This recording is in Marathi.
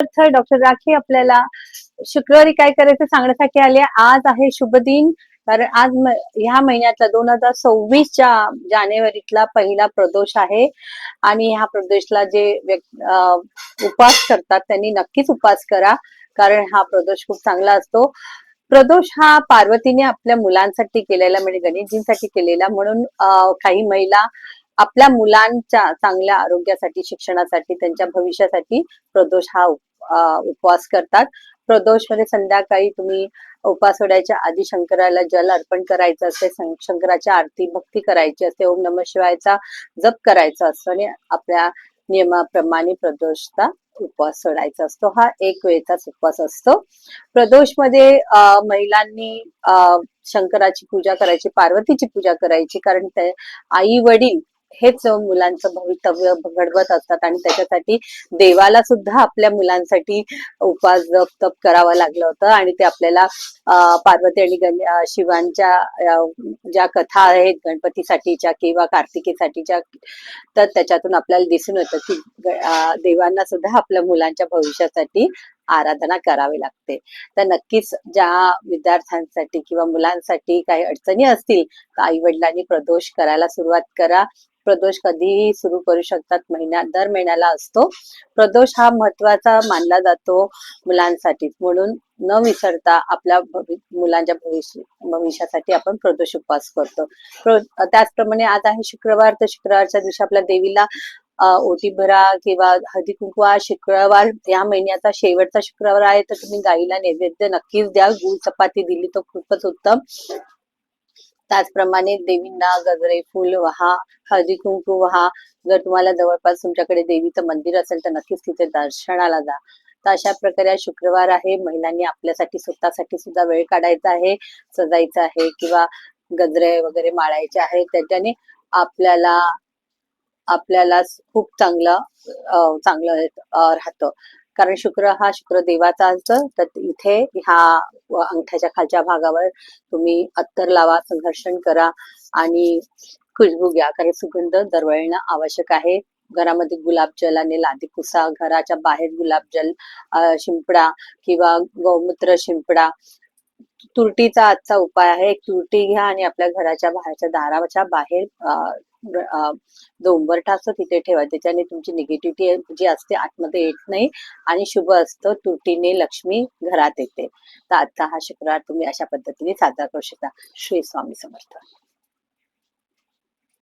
डॉक्टर राखी आपल्याला शुक्रवारी काय करायचं सांगण्यासाठी आले. आज आहे शुभ दिन. कारण आज ह्या महिन्यातला 2026च्या जानेवारीतला पहिला प्रदोष आहे आणि ह्या प्रदोषला जे उपवास करतात त्यांनी नक्कीच उपवास करा, कारण हा प्रदोष खूप चांगला असतो. प्रदोष हा पार्वतीने आपल्या मुलांसाठी केलेला, म्हणजे गणेशजींसाठी केलेला, म्हणून काही महिला आपल्या मुलांच्या चांगल्या आरोग्यासाठी, शिक्षणासाठी, त्यांच्या भविष्यासाठी प्रदोष हा उपवास करतात. प्रदोष मध्ये संध्याकाळी तुम्ही उपवास सोडायच्या आधी शंकराला जल अर्पण करायचं असते, शंकराच्या आरती भक्ती करायची असते, ओम नमः शिवायचा जप करायचा असतो आणि आपल्या नियमाप्रमाणे प्रदोषचा उपवास सोडायचा असतो. हा एक वेळचाच उपवास असतो. प्रदोष मध्ये महिलांनी शंकराची पूजा करायची, पार्वतीची पूजा करायची, कारण ते आई वडील हेच मुलांचं भवितव्य घडवत असतात आणि त्याच्यासाठी देवाला सुद्धा आपल्या मुलांसाठी उपवास जप तप करावं लागलं होतं. आणि ते आपल्याला पार्वती आणि शिवांच्या ज्या कथा आहेत गणपतीसाठीच्या किंवा कार्तिकेसाठीच्या, तर त्याच्यातून आपल्याला दिसून येतं की देवांना सुद्धा आपल्या मुलांच्या भविष्यासाठी आराधना करावी लागते. तर नक्कीच ज्या विद्यार्थ्यांसाठी किंवा मुलांसाठी काही अडचणी असतील तर आई वडिलांनी प्रदोष करायला सुरुवात करा. प्रदोष कधीही सुरू करू शकतात, दर महिन्याला असतो. प्रदोष हा महत्वाचा मानला जातो मुलांसाठी, म्हणून न विसरता आपल्या मुलांच्या भविष्यासाठी आपण प्रदोष उपवास करतो. त्याचप्रमाणे आज आहे शुक्रवार, तर शुक्रवारच्या दिवशी आपल्या देवीला ओटी भरा किंवा हळदी कुंकू. शुक्रवार या महिन्याचा शेवटचा शुक्रवार आहे, तर तुम्ही गाईला नैवेद्य नक्कीच द्या. गूळ चपाती दिली तर खूपच उत्तम. त्याचप्रमाणे देवींना गजरे, फुल वाहा, हळदी कुंकू वाहा. जर तुम्हाला जवळपास तुमच्याकडे देवीचं मंदिर असेल तर नक्कीच तिथे दर्शनाला जा. तर अशा प्रकारे शुक्रवार आहे, महिलांनी आपल्यासाठी स्वतःसाठी सुद्धा वेळ काढायचा आहे, सजायचं आहे किंवा गजरे वगैरे माळायचे आहे. त्याच्याने आपल्याला खूप चांगलं राहतं. कारण शुक्र हा शुक्र देवाचा असतो. तर इथे ह्या अंगठ्याच्या खालच्या भागावर तुम्ही अत्तर लावा, संघर्षण करा आणि खुशबू घ्या, कारण सुगंध दरवळणं आवश्यक आहे. घरामध्ये गुलाबजलाने लादी पुसा, घराच्या बाहेर गुलाबजल शिंपडा किंवा गोमूत्र शिंपडा. तुरटीचा आजचा उपाय आहे. एक तुरटी घ्या आणि आपल्या घराच्या बाहेरच्या दाराच्या बाहेर जो उंबरठा असतो तिथे ठेवा. त्याच्याने तुमची निगेटिव्हिटी जी असते आतमध्ये येत नाही आणि शुभ असतं. तुरटीने लक्ष्मी घरात येते. तर आजचा हा शुक्रवार तुम्ही अशा पद्धतीने साजरा करू शकता. श्री स्वामी समर्थ.